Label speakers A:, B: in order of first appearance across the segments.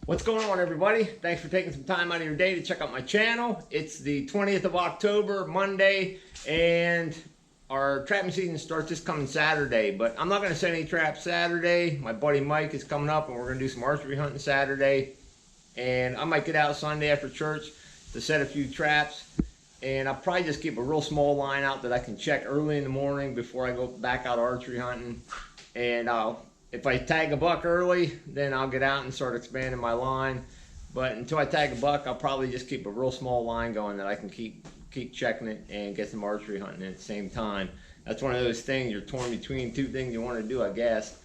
A: What's going on, everybody? Thanks for taking some time out of your day to check out my channel. It's the 20th of October, Monday, and our trapping season starts this coming Saturday, but I'm not going to set any traps Saturday. My buddy Mike is coming up and we're going to do some archery hunting Saturday, and I might get out Sunday after church to set a few traps, and I'll probably just keep a real small line out that I can check early in the morning before I go back out archery hunting. And if I tag a buck early, then I'll get out and start expanding my line. But until I tag a buck, I'll probably just keep a real small line going that I can keep checking it and get some archery hunting at the same time. That's one of those things, you're torn between two things you want to do, I guess.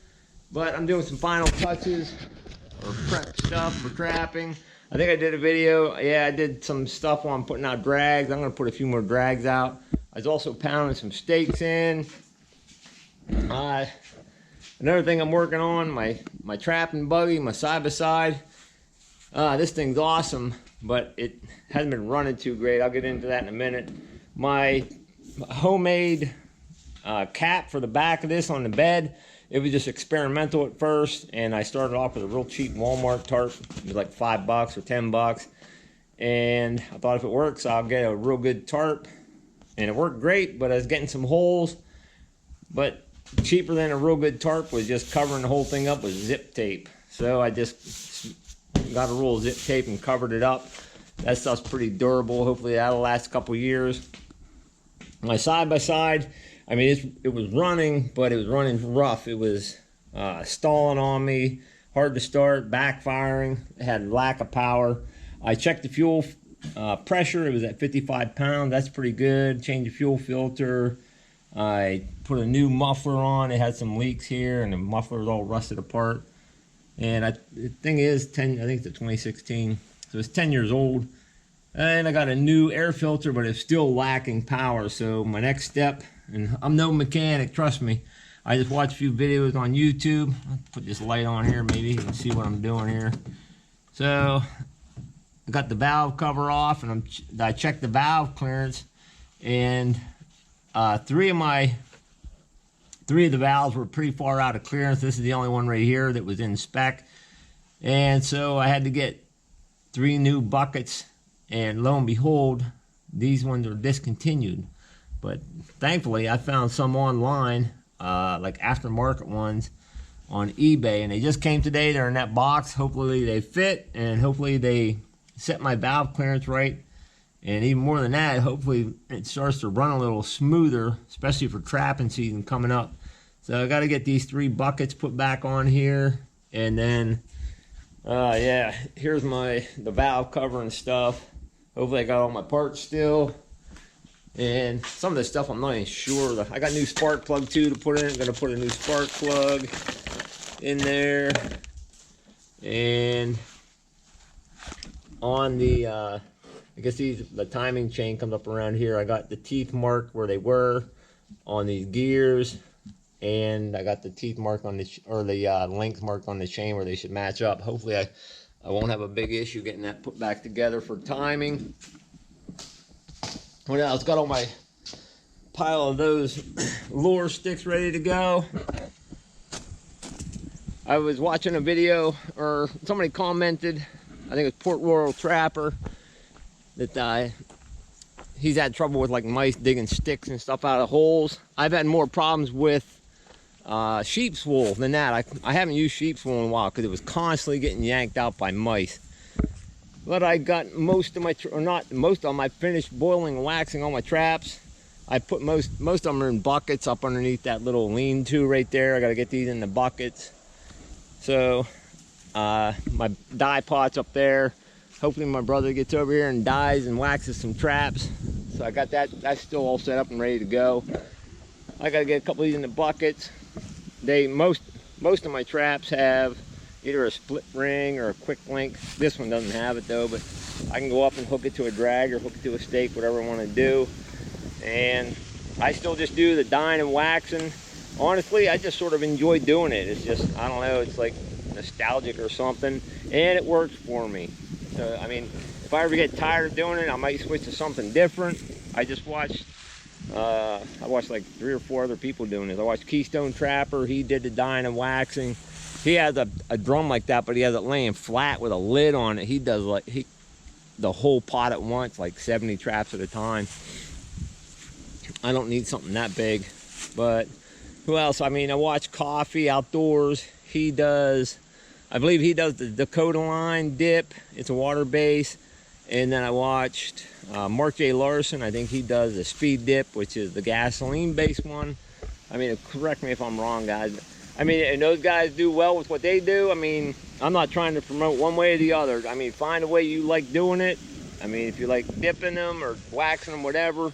A: But I'm doing some final touches or prep stuff for trapping. I think I did a video. Yeah, I did some stuff while I'm putting out drags. I'm going to put a few more drags out. I was also pounding some stakes in. Another thing I'm working on, my trapping buggy, my side-by-side. This thing's awesome, but it hasn't been running too great. I'll get into that in a minute. My homemade cap for the back of this on the bed, it was just experimental at first, and I started off with a real cheap Walmart tarp. It was like $5 or $10. And I thought if it works, I'll get a real good tarp. And it worked great, but I was getting some holes. But cheaper than a real good tarp was just covering the whole thing up with zip tape. So I just got a roll of zip tape and covered it up. That stuff's pretty durable. Hopefully that'll last a couple years. My side-by-side, I mean, it was running, but it was running rough. It was stalling on me, hard to start, backfiring. It had lack of power. I checked the fuel pressure. It was at 55 pounds. That's pretty good. Changed the fuel filter. I put a new muffler on. It had some leaks here, and the muffler was all rusted apart. And the thing is, I think it's a 2016, so it's 10 years old. And I got a new air filter, but it's still lacking power. So my next step, and I'm no mechanic, trust me. I just watched a few videos on YouTube. I'll put this light on here, maybe you can see what I'm doing here. So I got the valve cover off, and I checked the valve clearance, and three of the valves were pretty far out of clearance. This is the only one right here that was in spec. And so I had to get 3 new buckets, and lo and behold, these ones are discontinued. But thankfully I found some online, like aftermarket ones on eBay, and they just came today. They're in that box. Hopefully they fit, and hopefully they set my valve clearance right. And even more than that, hopefully it starts to run a little smoother, especially for trapping season coming up. So I got to get these 3 buckets put back on here, and then yeah, here's the valve cover and stuff. Hopefully I got all my parts still, and some of this stuff I'm not even sure. I got a new spark plug too to put in. I'm gonna put a new spark plug in there, and on the I guess the timing chain comes up around here. I got the teeth marked where they were on these gears, and I got the teeth marked on the length marked on the chain where they should match up. Hopefully I won't have a big issue getting that put back together for timing. What else? Got all my pile of those lure sticks ready to go. I was watching a video, or somebody commented, I think it was Port Royal Trapper, that he's had trouble with like mice digging sticks and stuff out of holes. I've had more problems with sheep's wool than that. I haven't used sheep's wool in a while because it was constantly getting yanked out by mice. But I got most of my, or not most of them, I finished boiling and waxing all my traps. I put most of them are in buckets up underneath that little lean-to right there. I got to get these in the buckets. So my dye pot's up there. Hopefully my brother gets over here and dyes and waxes some traps. So I got that's still all set up and ready to go. I gotta get a couple of these in the buckets. Most of my traps have either a split ring or a quick link. This one doesn't have it though, but I can go up and hook it to a drag or hook it to a stake, whatever I want to do. And I still just do the dyeing and waxing. Honestly, I just sort of enjoy doing it. It's just, I don't know, it's like nostalgic or something, and it works for me. So, I mean, if I ever get tired of doing it, I might switch to something different. I just watched I watched like 3 or 4 other people doing this. I watched Keystone Trapper. He did the dyeing and waxing. He has a drum like that, but he has it laying flat with a lid on it. He does like the whole pot at once, like 70 traps at a time. I don't need something that big. But who else? I mean, I watch Coffee Outdoors. He does, I believe he does the Dakota line dip. It's a water base. And then I watched Mark J. Larson. I think he does the speed dip, which is the gasoline based one. I mean, correct me if I'm wrong, guys. I mean, and those guys do well with what they do. I mean, I'm not trying to promote one way or the other. I mean, find a way you like doing it. I mean, if you like dipping them or waxing them, whatever.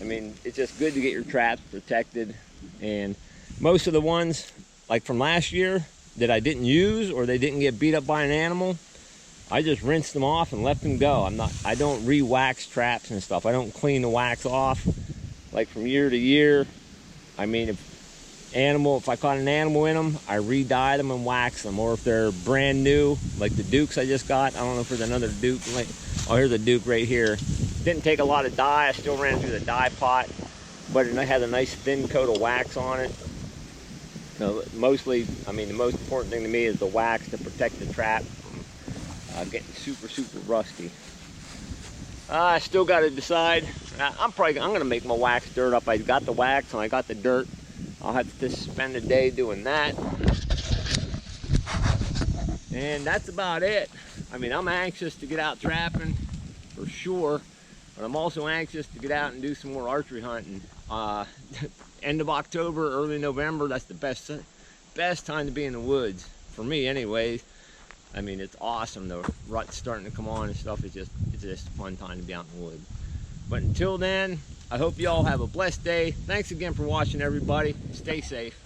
A: I mean, it's just good to get your traps protected. And most of the ones, like from last year, that I didn't use or they didn't get beat up by an animal, I just rinsed them off and let them go. I don't re-wax traps and stuff. I don't clean the wax off like from year to year. I mean, if I caught an animal in them, I re-dye them and wax them. Or if they're brand new, like the Dukes I just got. I don't know if there's another Duke. Oh, here's a Duke right here. Didn't take a lot of dye. I still ran through the dye pot, but it had a nice thin coat of wax on it. So mostly, I mean, the most important thing to me is the wax to protect the trap from getting super, super rusty. I still got to decide. I'm gonna make my wax dirt up. I got the wax and I got the dirt. I'll have to spend a day doing that. And that's about it. I mean, I'm anxious to get out trapping for sure, but I'm also anxious to get out and do some more archery hunting. End of October, early November, that's the best time to be in the woods, for me anyways. I mean, it's awesome. The rut's starting to come on and stuff. It's just a fun time to be out in the woods. But until then, I hope you all have a blessed day. Thanks again for watching, everybody. Stay safe.